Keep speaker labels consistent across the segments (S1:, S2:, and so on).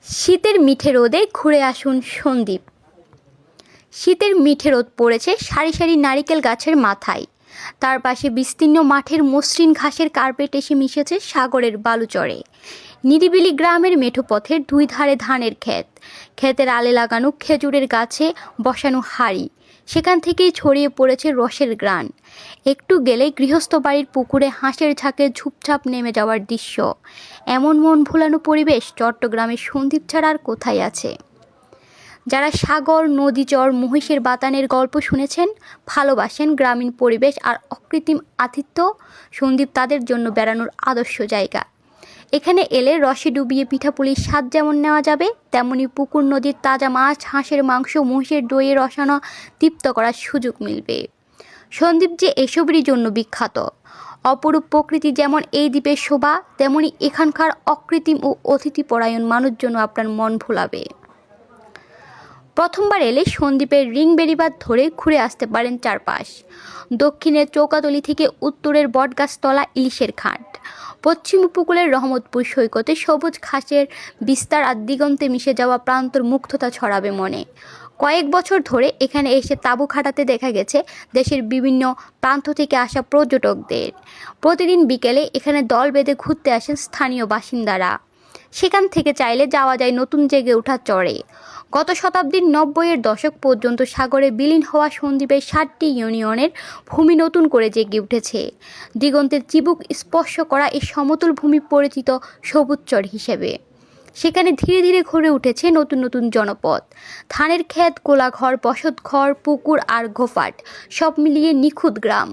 S1: শীতের মিঠে রোদে ঘুরে আসুন সন্দ্বীপ। শীতের মিঠে রোদ পড়েছে সারি সারি নারিকেল গাছের মাথায়। তার পাশে বিস্তীর্ণ মাঠের মসৃণ ঘাসের কার্পেট এসে মিশেছে সাগরের বালুচরে। নিরিবিলি গ্রামের মেঠো পথের দুই ধারে ধানের ক্ষেত, ক্ষেতের আলে লাগানো খেজুরের গাছে বসানো হাড়ি, সেখান থেকেই ছড়িয়ে পড়েছে রসের গ্রান। একটু গেলে গৃহস্থ বাড়ির পুকুরে হাঁসের ঝাঁকে ঝুপঝাপ নেমে যাওয়ার দৃশ্য। এমন মন ভোলানো পরিবেশ চট্টগ্রামের সন্দ্বীপ ছাড়া আর কোথায় আছে? যারা সাগর, নদী, চর, মহিষের বাতানের গল্প শুনেছেন, ভালোবাসেন গ্রামীণ পরিবেশ আর অকৃত্রিম আতিথ্য, সন্দ্বীপ তাদের জন্য বেড়ানোর আদর্শ জায়গা। এখানে এলে রসে ডুবিয়ে পিঠাপুলির স্বাদ যেমন নেওয়া যাবে, তেমনি পুকুর, নদীর তাজা মাছ, হাঁসের মাংস, মহিষের দইয়ে রসানো তৃপ্ত করার সুযোগ মিলবে। সন্দ্বীপ যে এসবেরই জন্য বিখ্যাত। অপরূপ প্রকৃতি যেমন এই দ্বীপের শোভা, তেমনি এখানকার অকৃত্রিম ও অতিথিপরায়ণ মানুষজন আপনার মন ভোলাবে। প্রথমবার এলে সন্দ্বীপের রিং বেড়িবাঁধ ধরে ঘুরে আসতে পারেন চারপাশ। দক্ষিণের চৌকাতলি থেকে উত্তরের বটগাছতলা ইলিশের ঘাট, পশ্চিম উপকূলের রহমতপুর সৈকতে সবুজ ঘাসের বিস্তার আর দিগন্তে মিশে যাওয়া প্রান্তর মুগ্ধতা ছড়াবে মনে। কয়েক বছর ধরে এখানে এসে তাঁবু খাটাতে দেখা গেছে দেশের বিভিন্ন প্রান্ত থেকে আসা পর্যটকদের। প্রতিদিন বিকেলে এখানে দল বেঁধে ঘুরতে আসেন স্থানীয় বাসিন্দারা। সেখান থেকে চাইলে যাওয়া যায় নতুন জেগে ওঠা চরে। গত শতাব্দীর 90-এর দশক পর্যন্ত সাগরে বিলীন হওয়া সন্দ্বীপের 7টি ইউনিয়নের ভূমি নতুন করে জেগে উঠেছে। দিগন্তের চিবুক স্পর্শ করা এই সমতল ভূমি পরিচিত সবুজ চর হিসেবে। সেখানে ধীরে ধীরে গড়ে উঠেছে নতুন নতুন জনপদ। ধানের ক্ষেত, কোলাঘর, বসতঘর, পুকুর আর গোফাট, সব মিলিয়ে নিখুঁত গ্রাম।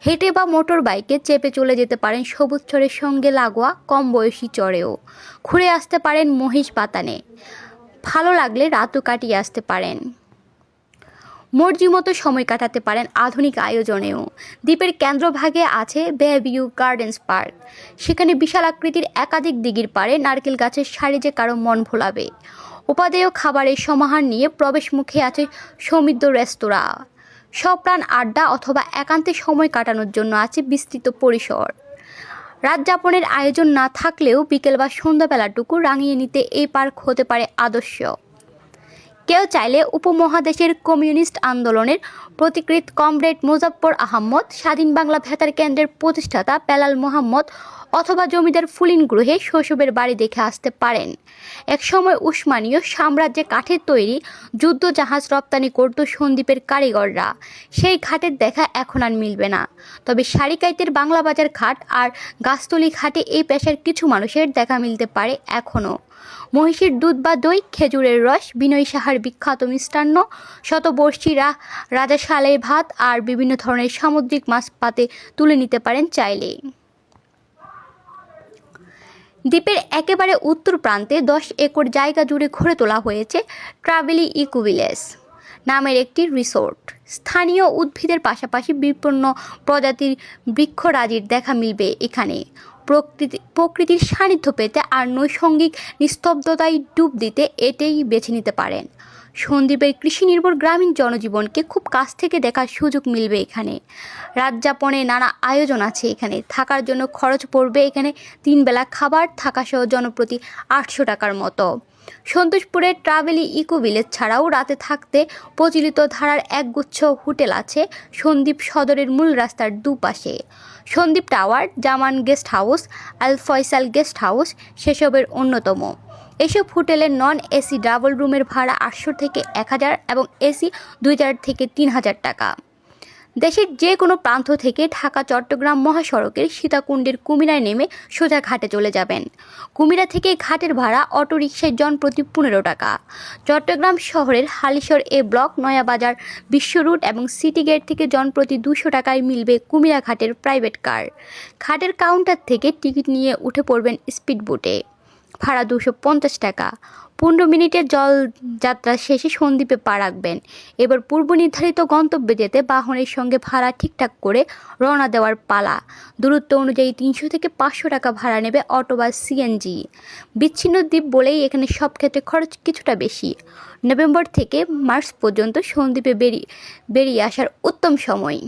S1: হেঁটে বা মোটর বাইকে চেপে চলে যেতে পারেন সবুজ চরের সঙ্গে লাগোয়া কম বয়সী চরেও। ঘুরে আসতে পারেন মহিষ বাতানে। ভালো লাগলে রাতও কাটিয়ে আসতে পারেন। মর্জি মতো সময় কাটাতে পারেন আধুনিক আয়োজনেও। দ্বীপের কেন্দ্রভাগে আছে বেভিউ গার্ডেন্স পার্ক। সেখানে বিশাল আকৃতির একাধিক দিঘির পাড়ে নারকেল গাছের সারি যে কারো মন ভোলাবে। উপাদেয় খাবারের সমাহার নিয়ে প্রবেশ মুখে আছে সমৃদ্ধ রেস্তোরাঁ। সপ্রাণ আড্ডা অথবা একান্তে সময় কাটানোর জন্য আছে বিস্তৃত পরিসর। রাত যাপনের আয়োজন না থাকলেও বিকেল বা সন্ধ্যাবেলাটুকু রাঙিয়ে নিতে এই পার্ক হতে পারে আদর্শ। কেউ চাইলে উপমহাদেশের কমিউনিস্ট আন্দোলনের প্রতিকৃত কমরেড মোজাফফর আহমদ, স্বাধীন বাংলা বেতার কেন্দ্রের প্রতিষ্ঠাতা বেলাল মোহাম্মদ অথবা জমিদার ফুলিন গ্রহে শৈশবের বাড়ি দেখে আসতে পারেন। একসময় উসমানীয় সাম্রাজ্যে কাঠের তৈরি যুদ্ধ জাহাজ রপ্তানি করত সন্দ্বীপের কারিগররা। সেই ঘাটের দেখা এখন আর মিলবে না। তবে সারিকাইতের বাংলা বাজার ঘাট আর গাছতলি ঘাটে এই পেশার কিছু মানুষের দেখা মিলতে পারে এখনও। মহিষের দুধ বা দই, খেজুরের রস, বিনয়ী সাহার বিখ্যাত মিষ্টান্ন, শতবর্ষী রাজাশালের ভাত আর বিভিন্ন ধরনের সামুদ্রিক মাছ পাতে তুলে নিতে পারেন চাইলে। দ্বীপের একেবারে উত্তর প্রান্তে 10 একর জায়গা জুড়ে গড়ে তোলা হয়েছে ট্রাভেলি ইকো ভিলেজ নামের একটি রিসোর্ট। স্থানীয় উদ্ভিদের পাশাপাশি বিপন্ন প্রজাতির বৃক্ষরাজির দেখা মিলবে এখানে। প্রকৃতির সান্নিধ্য পেতে আর নৈসর্গিক নিস্তব্ধতায় ডুব দিতে এটাই বেছে নিতে পারেন। সন্দ্বীপের কৃষি নির্ভর গ্রামীণ জনজীবনকে খুব কাছ থেকে দেখার সুযোগ মিলবে এখানে। রাত যাপনে নানা আয়োজন আছে এখানে। থাকার জন্য খরচ পড়বে এখানে 3 বেলা খাবার থাকাসহ জনপ্রতি 800 টাকার মতো। সন্তোষপুরের ট্রাভেলি ইকো ভিলেজ ছাড়াও রাতে থাকতে প্রচলিত ধারার একগুচ্ছ হোটেল আছে সন্দ্বীপ সদরের মূল রাস্তার দুপাশে। সন্দ্বীপ টাওয়ার, জামান গেস্ট হাউস, আল ফয়সাল গেস্ট হাউস সেসবের অন্যতম। এসব হোটেলের নন এসি ডাবল রুমের ভাড়া 800 থেকে 1000 এবং এসি 2000 থেকে 3000 টাকা। দেশের যে কোনো প্রান্ত থেকে ঢাকা চট্টগ্রাম মহাসড়কের সীতাকুণ্ডের কুমিরায় নেমে সোজা ঘাটে চলে যাবেন। কুমিরা থেকে ঘাটের ভাড়া অটোরিকশায় জনপ্রতি 15 টাকা। চট্টগ্রাম শহরের হালিশহর এ ব্লক, নয়াবাজার, বিশ্ব রুট এবং সিটি গেট থেকে জনপ্রতি 200 টাকায় মিলবে কুমিরা ঘাটের প্রাইভেট কার। ঘাটের কাউন্টার থেকে টিকিট নিয়ে উঠে পড়বেন স্পিড বোটে। ভাড়া 250 টাকা। 15 মিনিটের জলযাত্রা শেষে সন্দ্বীপে পা রাখবেন। এবার পূর্ব নির্ধারিত গন্তব্যে যেতে বাহনের সঙ্গে ভাড়া ঠিকঠাক করে রওনা দেওয়ার পালা। দূরত্ব অনুযায়ী 300 থেকে 500 টাকা ভাড়া নেবে অটো বা সিএনজি। বিচ্ছিন্ন দ্বীপ বলেই এখানে সব ক্ষেত্রে খরচ কিছুটা বেশি। নভেম্বর থেকে মার্চ পর্যন্ত সন্দ্বীপে বেরিয়ে আসার উত্তম সময়।